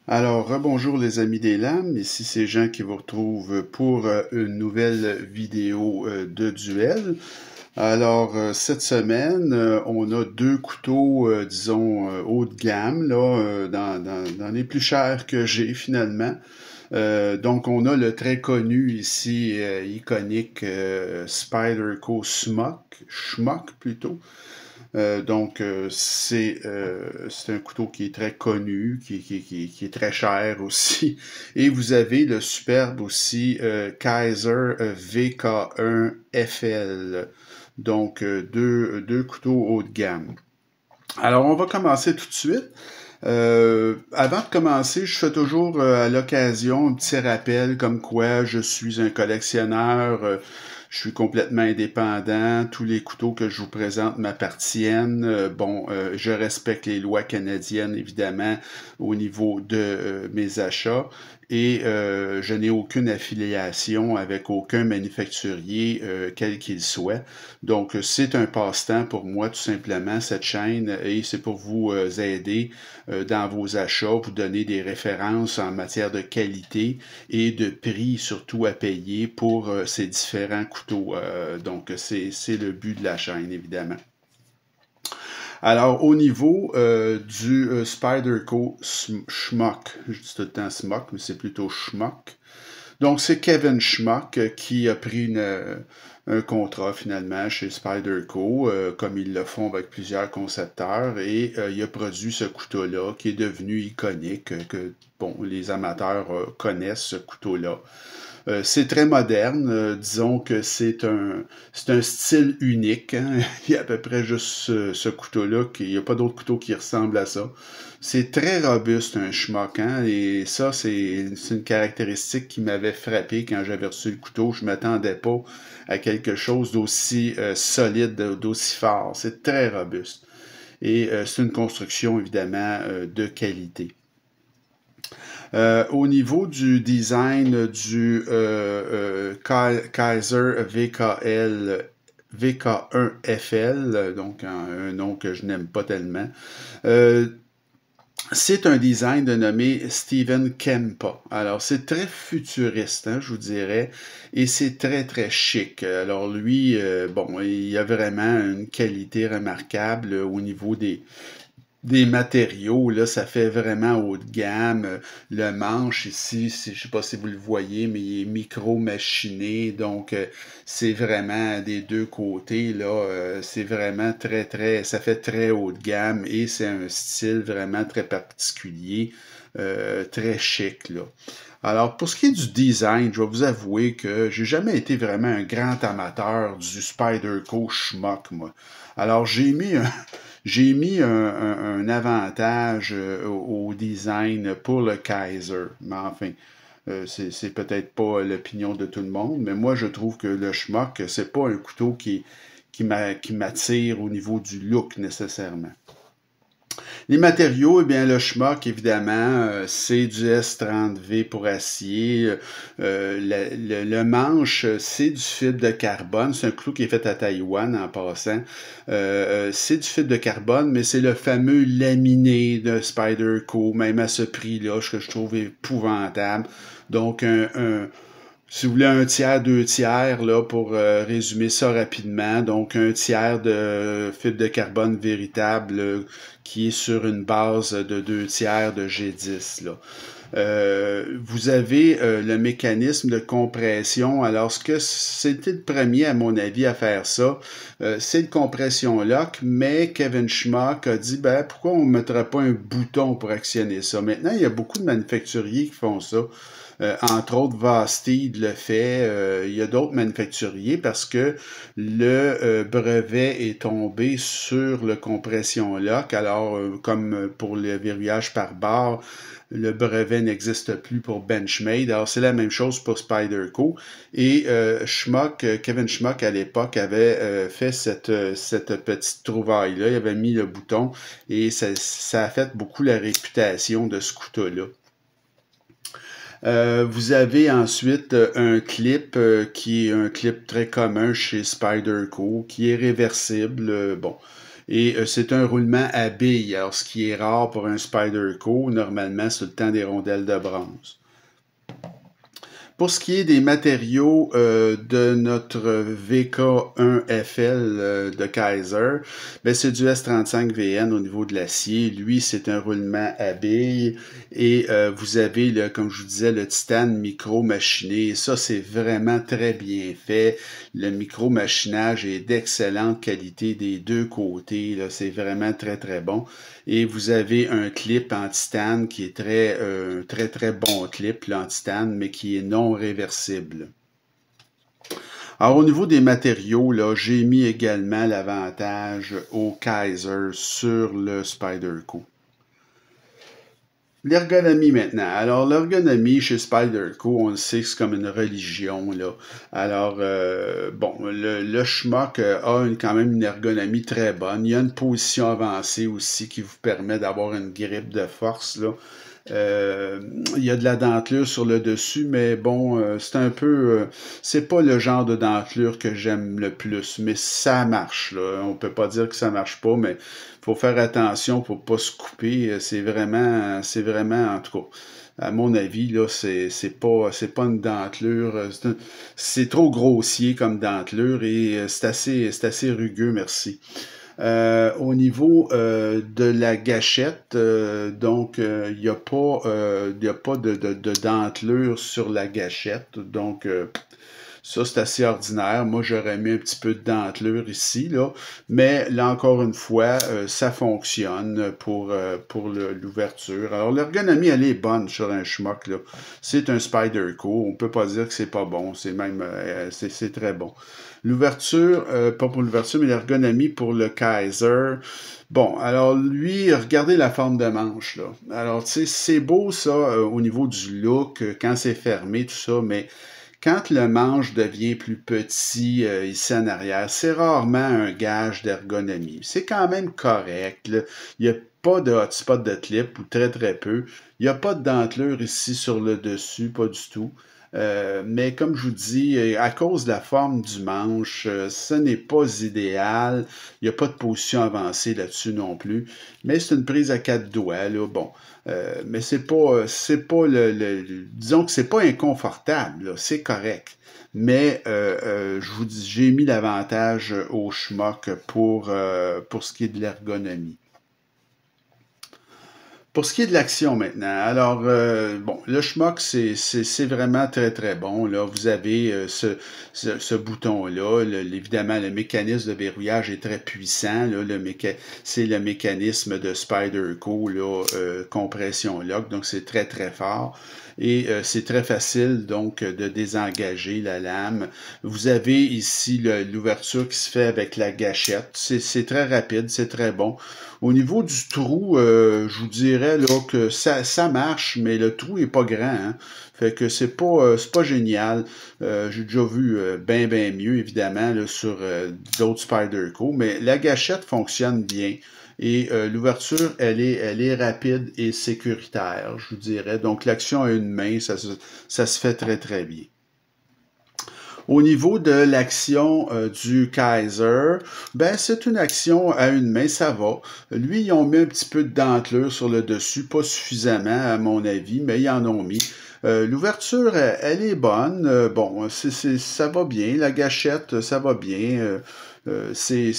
Alors, rebonjour les amis des lames, ici c'est Jean qui vous retrouve pour une nouvelle vidéo de duel. Alors, cette semaine, on a deux couteaux, disons, haut de gamme, là, dans les plus chers que j'ai finalement. Donc, on a le très connu ici, iconique Spyderco Schmuck plutôt. C'est un couteau qui est très connu, qui est très cher aussi. Et vous avez le superbe aussi Kaiser VK1 FL. Donc, deux couteaux haut de gamme. Alors, on va commencer tout de suite. Avant de commencer, je fais toujours à l'occasion un petit rappel comme quoi je suis un collectionneur, je suis complètement indépendant, tous les couteaux que je vous présente m'appartiennent. Je respecte les lois canadiennes évidemment au niveau de mes achats et je n'ai aucune affiliation avec aucun manufacturier quel qu'il soit. Donc c'est un passe-temps pour moi tout simplement cette chaîne et c'est pour vous aider dans vos achats, vous donner des références en matière de qualité et de prix surtout à payer pour ces différents couteaux. Donc, c'est le but de la chaîne, évidemment. Alors, au niveau du Spyderco Schmuck, je dis tout le temps Smock, mais c'est plutôt Schmuck. Donc, c'est Kevin Schmuck qui a pris un contrat finalement chez Spyderco, comme ils le font avec plusieurs concepteurs, et il a produit ce couteau-là qui est devenu iconique, que bon, les amateurs connaissent ce couteau-là. C'est très moderne, disons que c'est un style unique, hein. Il y a à peu près juste ce couteau-là, il n'y a pas d'autre couteau qui ressemble à ça. C'est très robuste, un schmuck, hein, et ça, c'est une caractéristique qui m'avait frappé quand j'avais reçu le couteau. Je m'attendais pas à quelque chose d'aussi solide, d'aussi fort. C'est très robuste. Et c'est une construction, évidemment, de qualité. Au niveau du design du Kaiser VKL VK1FL, donc un nom que je n'aime pas tellement, euh, c'est un design de nommé Steven Kempa. Alors, c'est très futuriste, hein, je vous dirais, et c'est très, très chic. Alors, lui, il a vraiment une qualité remarquable au niveau des matériaux, là, ça fait vraiment haut de gamme. Le manche ici, je sais pas si vous le voyez, mais il est micro-machiné, donc c'est vraiment des deux côtés, là, c'est vraiment très, très, ça fait très haut de gamme et c'est un style vraiment très particulier, très chic, là. Alors, pour ce qui est du design, je vais vous avouer que j'ai jamais été vraiment un grand amateur du Spyderco Schmuck, moi. Alors, j'ai mis un avantage au design pour le Kaiser. Mais enfin, c'est peut-être pas l'opinion de tout le monde, mais moi, je trouve que le Schmuck, c'est pas un couteau qui m'attire au niveau du look nécessairement. Les matériaux, eh bien, le schmuck, évidemment, c'est du S30V pour acier. Le manche, c'est du fibre de carbone. C'est un clou qui est fait à Taïwan en passant. C'est du fibre de carbone, mais c'est le fameux laminé de Spyderco, même à ce prix-là, que je trouve épouvantable. Donc, si vous voulez un tiers, deux tiers, là, pour résumer ça rapidement, donc un tiers de fibre de carbone véritable qui est sur une base de deux tiers de G10, là. Vous avez le mécanisme de compression. Alors, ce que c'était le premier, à mon avis, à faire ça, c'est le compression lock, mais Kevin Schmuck a dit, ben, pourquoi on ne mettrait pas un bouton pour actionner ça? Maintenant, il y a beaucoup de manufacturiers qui font ça. Entre autres, Vastid le fait. Il y a d'autres manufacturiers parce que le brevet est tombé sur le compression lock. Alors, comme pour le verrouillage par barre, le brevet n'existe plus pour Benchmade. Alors, c'est la même chose pour Spyderco. Et Kevin Schmuck, à l'époque, avait fait cette petite trouvaille-là. Il avait mis le bouton et ça a fait beaucoup la réputation de ce couteau-là. Vous avez ensuite un clip qui est un clip très commun chez Spyderco, qui est réversible. Bon, Et c'est un roulement à billes, alors ce qui est rare pour un Spyderco. Normalement, c'est tout le temps des rondelles de bronze. Pour ce qui est des matériaux de notre VK1FL de Kaiser, ben c'est du S35VN au niveau de l'acier. Lui, c'est un roulement à billes et vous avez, comme je vous disais, le titane micro-machiné. Ça, c'est vraiment très bien fait. Le micro-machinage est d'excellente qualité des deux côtés. C'est vraiment très, très bon. Et vous avez un clip en titane qui est très, très bon clip là, en titane, mais qui est non réversible. Alors, au niveau des matériaux, là, j'ai mis également l'avantage au Kaiser sur le Spyderco. L'ergonomie maintenant. Alors, l'ergonomie chez Spyderco, on le sait que c'est comme une religion, là. Alors, bon, le Schmuck a quand même une ergonomie très bonne. Il y a une position avancée aussi qui vous permet d'avoir une grippe de force, là. Il y a de la dentelure sur le dessus, mais bon, c'est un peu... c'est pas le genre de dentelure que j'aime le plus, mais ça marche, là. On peut pas dire que ça marche pas, mais faut faire attention pour pas se couper. C'est vraiment, en tout cas, à mon avis, là, c'est pas une dentelure. C'est trop grossier comme dentelure et c'est assez rugueux, merci. Au niveau de la gâchette, donc il n'y a pas, de dentelure sur la gâchette, donc ça c'est assez ordinaire. Moi j'aurais mis un petit peu de dentelure ici, là, mais là encore une fois, ça fonctionne pour l'ouverture. Alors l'ergonomie elle est bonne sur un Schmuck, là. C'est un Spyderco, on peut pas dire que c'est pas bon, c'est même c'est très bon. L'ouverture, pas pour l'ouverture, mais l'ergonomie pour le Kaiser. Bon, alors lui, regardez la forme de manche, là. Alors, tu sais, c'est beau ça au niveau du look, quand c'est fermé, tout ça, mais quand le manche devient plus petit ici en arrière, c'est rarement un gage d'ergonomie. C'est quand même correct, là. Il n'y a pas de hotspot de clip, ou très très peu. Il n'y a pas de dentelure ici sur le dessus, pas du tout. Mais comme je vous dis, à cause de la forme du manche, ce n'est pas idéal. Il n'y a pas de position avancée là-dessus non plus. Mais c'est une prise à 4 doigts, là. Bon. Mais c'est pas disons que c'est pas inconfortable, c'est correct. Mais je vous dis, j'ai mis l'avantage au Schmuck pour ce qui est de l'ergonomie. Pour ce qui est de l'action maintenant, alors, bon, le Schmuck, c'est vraiment très, très bon. Là, vous avez ce bouton-là. Évidemment, le mécanisme de verrouillage est très puissant. Là, c'est le mécanisme de Spyderco, là, compression lock, donc c'est très, très fort. Et c'est très facile, donc, de désengager la lame. Vous avez ici l'ouverture qui se fait avec la gâchette. C'est très rapide, c'est très bon. Au niveau du trou, je vous dirais là, que ça marche, mais le trou est pas grand. Hein? Fait que c'est pas génial. J'ai déjà vu bien mieux, évidemment, là, sur d'autres Spyderco, mais la gâchette fonctionne bien. Et l'ouverture, elle est rapide et sécuritaire, je vous dirais. Donc l'action à une main, ça se fait très très bien. Au niveau de l'action du Kaiser, ben c'est une action à une main, ça va. Lui, ils ont mis un petit peu de dentelure sur le dessus, pas suffisamment à mon avis, mais ils en ont mis. L'ouverture, elle est bonne. Bon, ça va bien. La gâchette, ça va bien. C'est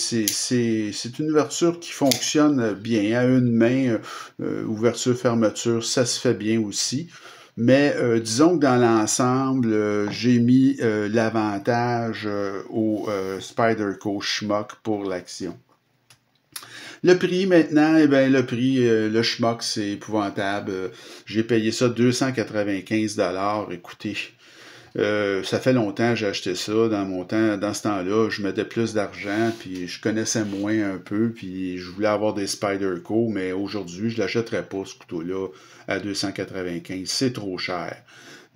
une ouverture qui fonctionne bien. À une main, ouverture-fermeture, ça se fait bien aussi. Mais disons que dans l'ensemble, j'ai mis l'avantage au Spyderco Schmuck pour l'action. Le prix maintenant, eh bien, le prix, le Schmuck, c'est épouvantable. J'ai payé ça 295 $. Écoutez, ça fait longtemps que j'ai acheté ça. Dans ce temps-là, je mettais plus d'argent, puis je connaissais moins un peu, puis je voulais avoir des Spyderco, mais aujourd'hui, je ne l'achèterais pas, ce couteau-là, à 295. C'est trop cher.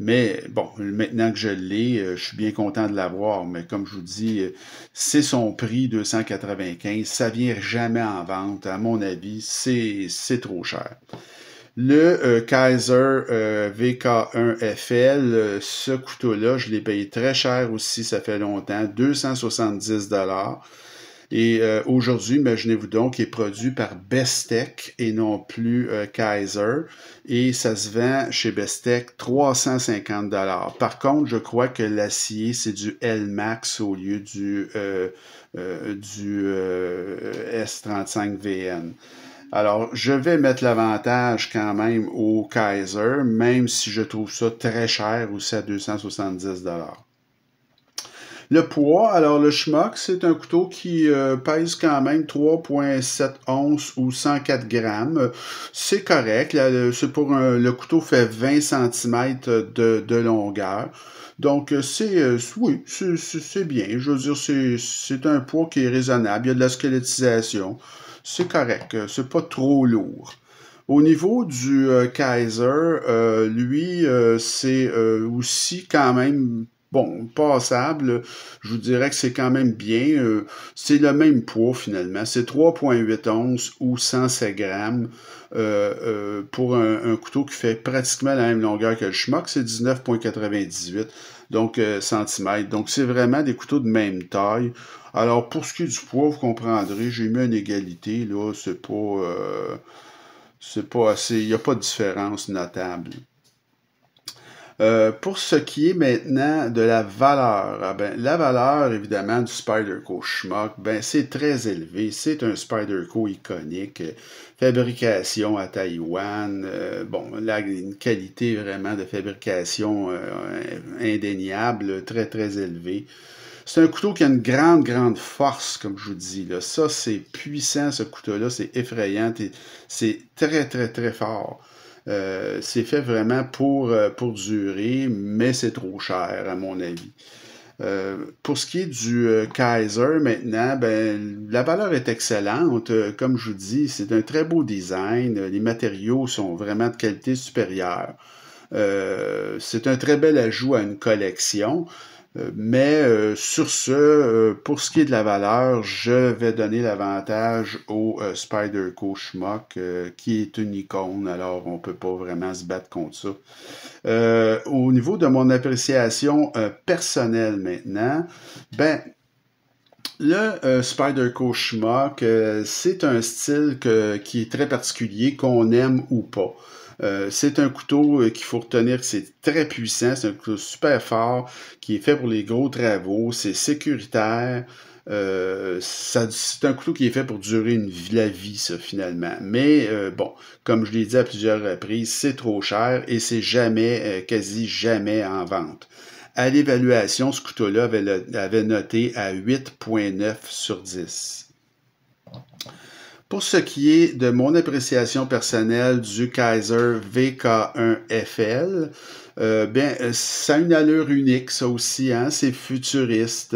Mais bon, maintenant que je l'ai, je suis bien content de l'avoir, mais comme je vous dis, c'est son prix, 295. Ça vient jamais en vente. À mon avis, c'est trop cher. Le Kaiser VK1FL, ce couteau-là, je l'ai payé très cher aussi, ça fait longtemps, 270 $. Et aujourd'hui, imaginez-vous donc, il est produit par Bestech et non plus Kaiser. Et ça se vend chez Bestech 350 $. Par contre, je crois que l'acier, c'est du L-Max au lieu du S35VN. Alors, je vais mettre l'avantage quand même au Kaiser, même si je trouve ça très cher aussi à 270 $. Le poids, alors le Schmuck, c'est un couteau qui pèse quand même 3,7 onces ou 104 grammes. C'est correct. C'est le couteau fait 20 cm de longueur. Donc, oui, c'est bien. Je veux dire, c'est un poids qui est raisonnable. Il y a de la squelettisation. C'est correct. C'est pas trop lourd. Au niveau du Kaiser, lui, c'est aussi quand même bon, passable. Je vous dirais que c'est quand même bien. C'est le même poids finalement. C'est 3,8 onces ou 107 grammes pour un couteau qui fait pratiquement la même longueur que le Schmuck. C'est 19,98 donc centimètres. Donc c'est vraiment des couteaux de même taille. Alors pour ce qui est du poids, vous comprendrez, j'ai mis une égalité. Là, c'est pas assez. Il n'y a pas de différence notable. Pour ce qui est maintenant de la valeur, la valeur évidemment du Spyderco Schmuck, c'est très élevé. C'est un Spyderco iconique, fabrication à Taïwan, une qualité vraiment de fabrication indéniable, très très élevée. C'est un couteau qui a une grande, grande force, comme je vous dis. Là. Ça, c'est puissant, ce couteau-là, c'est effrayant, c'est très, très, très fort. C'est fait vraiment pour durer, mais c'est trop cher, à mon avis. Pour ce qui est du Kaiser, maintenant, la valeur est excellente. Comme je vous dis, c'est un très beau design. Les matériaux sont vraiment de qualité supérieure. C'est un très bel ajout à une collection. Mais sur ce, pour ce qui est de la valeur, je vais donner l'avantage au Spyderco Schmuck, qui est une icône, alors on ne peut pas vraiment se battre contre ça. Au niveau de mon appréciation personnelle maintenant, le Spyderco Schmuck, c'est un style qui est très particulier, qu'on aime ou pas. C'est un couteau qu'il faut retenir que c'est très puissant, c'est un couteau super fort qui est fait pour les gros travaux, c'est sécuritaire. C'est un couteau qui est fait pour durer la vie, ça, finalement. Mais comme je l'ai dit à plusieurs reprises, c'est trop cher et c'est jamais, quasi jamais en vente. À l'évaluation, ce couteau-là avait noté à 8,9 sur 10. Pour ce qui est de mon appréciation personnelle du Kaiser VK1FL, ça a une allure unique, ça aussi, hein? C'est futuriste,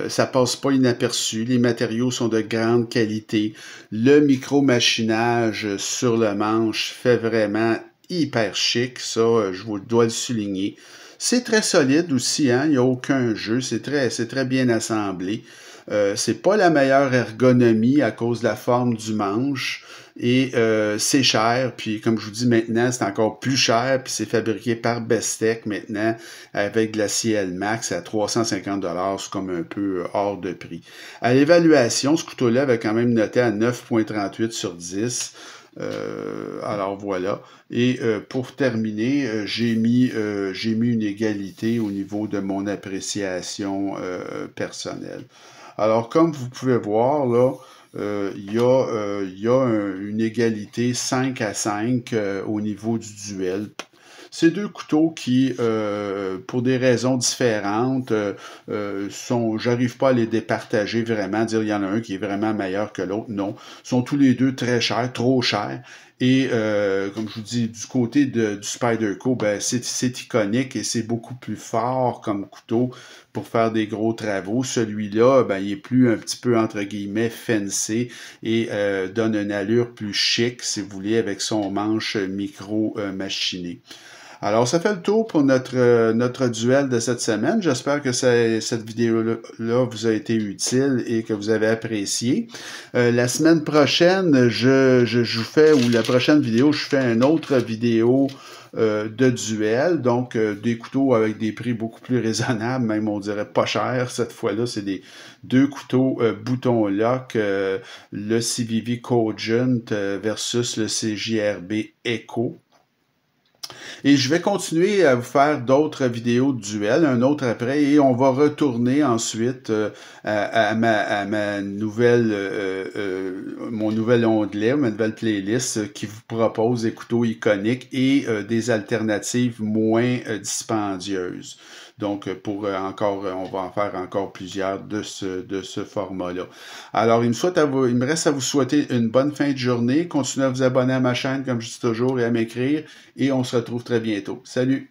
ça passe pas inaperçu, les matériaux sont de grande qualité, le micro-machinage sur le manche fait vraiment hyper chic, ça, je vous dois le souligner. C'est très solide aussi, hein? Il n'y a aucun jeu, c'est très bien assemblé. C'est pas la meilleure ergonomie à cause de la forme du manche et c'est cher. Puis comme je vous dis maintenant, c'est encore plus cher. Puis c'est fabriqué par Bestech maintenant avec de l'acier L-Max à 350 $. C'est comme un peu hors de prix. À l'évaluation, ce couteau-là avait quand même noté à 9,38 sur 10. Alors voilà. Et pour terminer, j'ai mis une égalité au niveau de mon appréciation personnelle. Alors, comme vous pouvez voir, là, il y a une égalité 5 à 5 au niveau du duel. Ces deux couteaux qui, pour des raisons différentes, j'arrive pas à les départager vraiment, dire il y en a un qui est vraiment meilleur que l'autre. Non, sont tous les deux très chers, trop chers. Et comme je vous dis, du côté du Spyderco, c'est iconique et c'est beaucoup plus fort comme couteau pour faire des gros travaux. Celui-là, il est plus un petit peu entre guillemets fancy et donne une allure plus chic, si vous voulez, avec son manche micro machiné. Alors, ça fait le tour pour notre duel de cette semaine. J'espère que cette vidéo-là vous a été utile et que vous avez apprécié. La semaine prochaine, je vous fais, ou la prochaine vidéo, je fais une autre vidéo de duel, donc des couteaux avec des prix beaucoup plus raisonnables, même on dirait pas cher. Cette fois-là, c'est des deux couteaux bouton lock, le CVV Cogent versus le CJRB Echo. Et je vais continuer à vous faire d'autres vidéos de duel, un autre après, et on va retourner ensuite à ma nouvelle, mon nouvel onglet, ma nouvelle playlist qui vous propose des couteaux iconiques et des alternatives moins dispendieuses. Donc, on va en faire encore plusieurs de ce format-là. Alors, il me reste à vous souhaiter une bonne fin de journée. Continuez à vous abonner à ma chaîne, comme je dis toujours, et à m'écrire. Et on se retrouve très bientôt. Salut!